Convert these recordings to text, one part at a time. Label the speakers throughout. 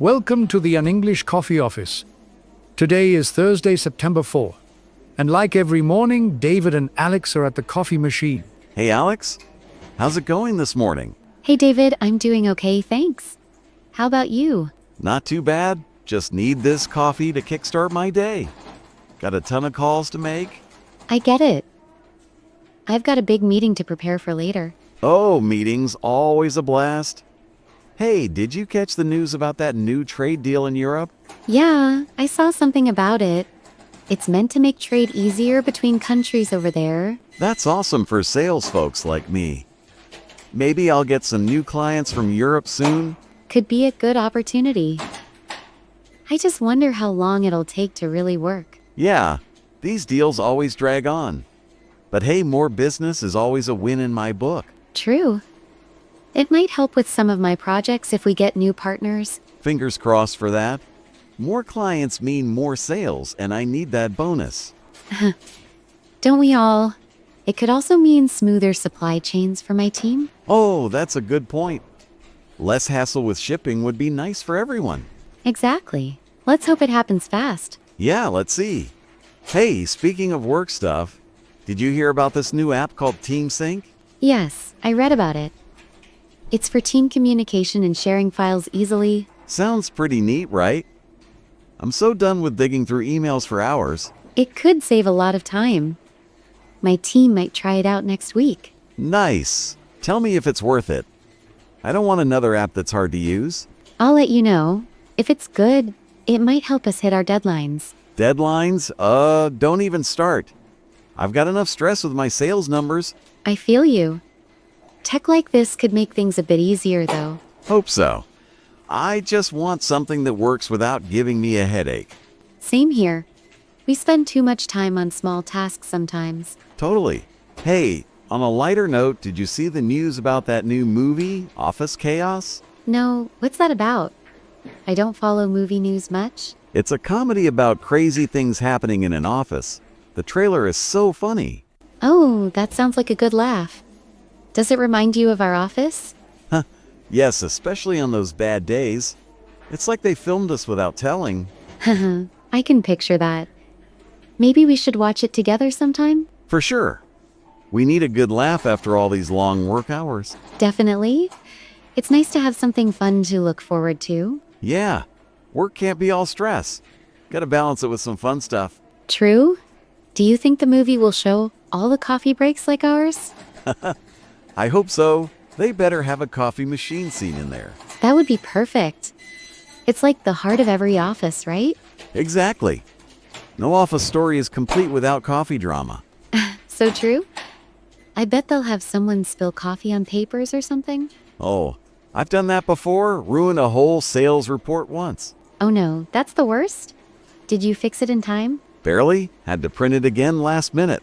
Speaker 1: Welcome to the Unenglish Coffee Office. Today is Thursday, September 4, and like every morning, David and Alex are at the coffee machine.
Speaker 2: Hey Alex, how's it going this morning?
Speaker 3: Hey David, I'm doing okay, thanks. How about you?
Speaker 2: Not too bad, just need this coffee to kickstart my day. Got a ton of calls to make.
Speaker 3: I get it. I've got a big meeting to prepare for later.
Speaker 2: Oh, meetings, always a blast. Hey, did you catch the news about that new trade deal in Europe?
Speaker 3: Yeah, I saw something about it. It's meant to make trade easier between countries over there.
Speaker 2: That's awesome for sales folks like me. Maybe I'll get some new clients from Europe soon.
Speaker 3: Could be a good opportunity. I just wonder how long it'll take to really work.
Speaker 2: Yeah, these deals always drag on. But hey, more business is always a win in my book.
Speaker 3: True. It might help with some of my projects if we get new partners.
Speaker 2: Fingers crossed for that. More clients mean more sales, and I need that bonus.
Speaker 3: Don't we all? It could also mean smoother supply chains for my team.
Speaker 2: Oh, that's a good point. Less hassle with shipping would be nice for everyone.
Speaker 3: Exactly. Let's hope it happens fast.
Speaker 2: Yeah, let's see. Hey, speaking of work stuff, did you hear about this new app called TeamSync?
Speaker 3: Yes, I read about it. It's for team communication and sharing files easily.
Speaker 2: Sounds pretty neat, right? I'm so done with digging through emails for hours.
Speaker 3: It could save a lot of time. My team might try it out next week.
Speaker 2: Nice. Tell me if it's worth it. I don't want another app that's hard to use.
Speaker 3: I'll let you know. If it's good, it might help us hit our deadlines.
Speaker 2: Deadlines? Don't even start. I've got enough stress with my sales numbers.
Speaker 3: I feel you. Tech like this could make things a bit easier, though.
Speaker 2: Hope so. I just want something that works without giving me a headache.
Speaker 3: Same here. We spend too much time on small tasks sometimes.
Speaker 2: Totally. Hey, on a lighter note, did you see the news about that new movie, Office Chaos?
Speaker 3: No, what's that about? I don't follow movie news much.
Speaker 2: It's a comedy about crazy things happening in an office. The trailer is so funny.
Speaker 3: Oh, that sounds like a good laugh. Does it remind you of our office?
Speaker 2: Yes, especially on those bad days. It's like they filmed us without telling.
Speaker 3: I can picture that. Maybe we should watch it together sometime?
Speaker 2: For sure. We need a good laugh after all these long work hours.
Speaker 3: Definitely. It's nice to have something fun to look forward to.
Speaker 2: Yeah, work can't be all stress. Gotta balance it with some fun stuff.
Speaker 3: True? Do you think the movie will show all the coffee breaks like ours?
Speaker 2: I hope so. They better have a coffee machine scene in there.
Speaker 3: That would be perfect. It's like the heart of every office, right?
Speaker 2: Exactly. No office story is complete without coffee drama.
Speaker 3: So true? I bet they'll have someone spill coffee on papers or something.
Speaker 2: Oh, I've done that before, ruined a whole sales report once.
Speaker 3: Oh no, that's the worst? Did you fix it in time?
Speaker 2: Barely, had to print it again last minute.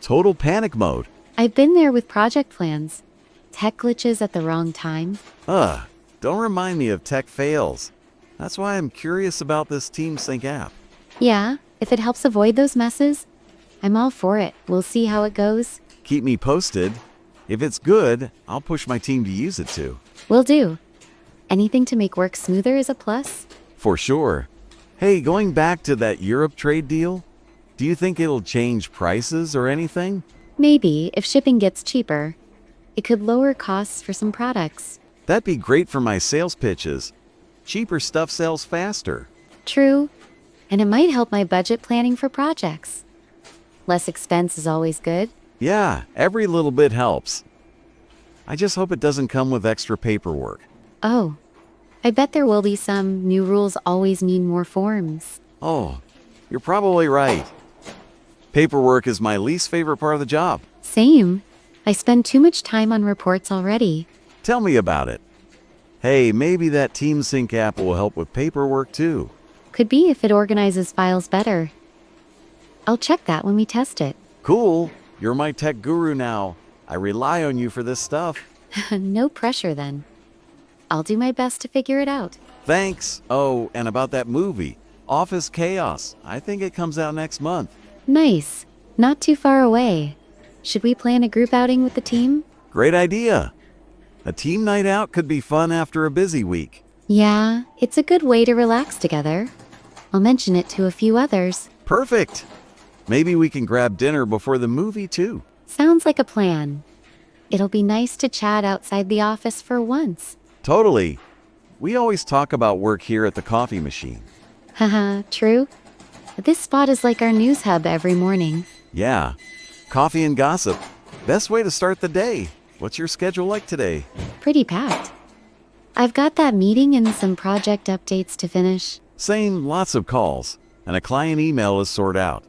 Speaker 2: Total panic mode.
Speaker 3: I've been there with project plans. Tech glitches at the wrong time.
Speaker 2: Don't remind me of tech fails. That's why I'm curious about this TeamSync app.
Speaker 3: Yeah, if it helps avoid those messes, I'm all for it. We'll see how it goes.
Speaker 2: Keep me posted. If it's good, I'll push my team to use it too.
Speaker 3: Will do. Anything to make work smoother is a plus.
Speaker 2: For sure. Hey, going back to that Europe trade deal, do you think it'll change prices or anything?
Speaker 3: Maybe, if shipping gets cheaper, it could lower costs for some products.
Speaker 2: That'd be great for my sales pitches. Cheaper stuff sells faster.
Speaker 3: True. And it might help my budget planning for projects. Less expense is always good.
Speaker 2: Yeah, every little bit helps. I just hope it doesn't come with extra paperwork.
Speaker 3: Oh, I bet there will be some. New rules always mean more forms.
Speaker 2: Oh, you're probably right. Paperwork is my least favorite part of the job.
Speaker 3: Same. I spend too much time on reports already.
Speaker 2: Tell me about it. Hey, maybe that TeamSync app will help with paperwork too.
Speaker 3: Could be if it organizes files better. I'll check that when we test it.
Speaker 2: Cool. You're my tech guru now. I rely on you for this stuff.
Speaker 3: No pressure then. I'll do my best to figure it out.
Speaker 2: Thanks. Oh, and about that movie, Office Chaos. I think it comes out next month.
Speaker 3: Nice. Not too far away. Should we plan a group outing with the team?
Speaker 2: Great idea. A team night out could be fun after a busy week.
Speaker 3: Yeah, it's a good way to relax together. I'll mention it to a few others.
Speaker 2: Perfect. Maybe we can grab dinner before the movie too.
Speaker 3: Sounds like a plan. It'll be nice to chat outside the office for once.
Speaker 2: Totally. We always talk about work here at the coffee machine.
Speaker 3: Haha, true. This spot is like our news hub every morning.
Speaker 2: Yeah. Coffee and gossip. Best way to start the day. What's your schedule like today?
Speaker 3: Pretty packed. I've got that meeting and some project updates to finish.
Speaker 2: Same, lots of calls. And a client email is sorted out.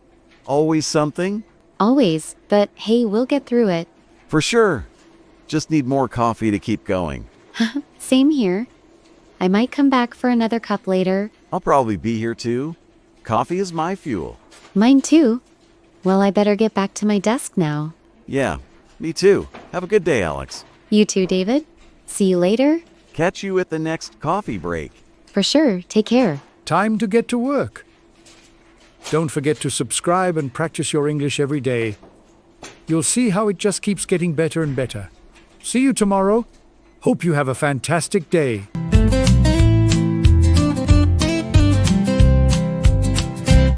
Speaker 2: Always something?
Speaker 3: Always, but hey, we'll get through it.
Speaker 2: For sure. Just need more coffee to keep going.
Speaker 3: Same here. I might come back for another cup later.
Speaker 2: I'll probably be here too. Coffee is my fuel.
Speaker 3: Mine too. Well, I better get back to my desk now.
Speaker 2: Yeah, me too. Have a good day, Alex.
Speaker 3: You too, David. See you later.
Speaker 2: Catch you at the next coffee break.
Speaker 3: For sure. Take care.
Speaker 1: Time to get to work. Don't forget to subscribe and practice your English every day. You'll see how it just keeps getting better and better. See you tomorrow. Hope you have a fantastic day.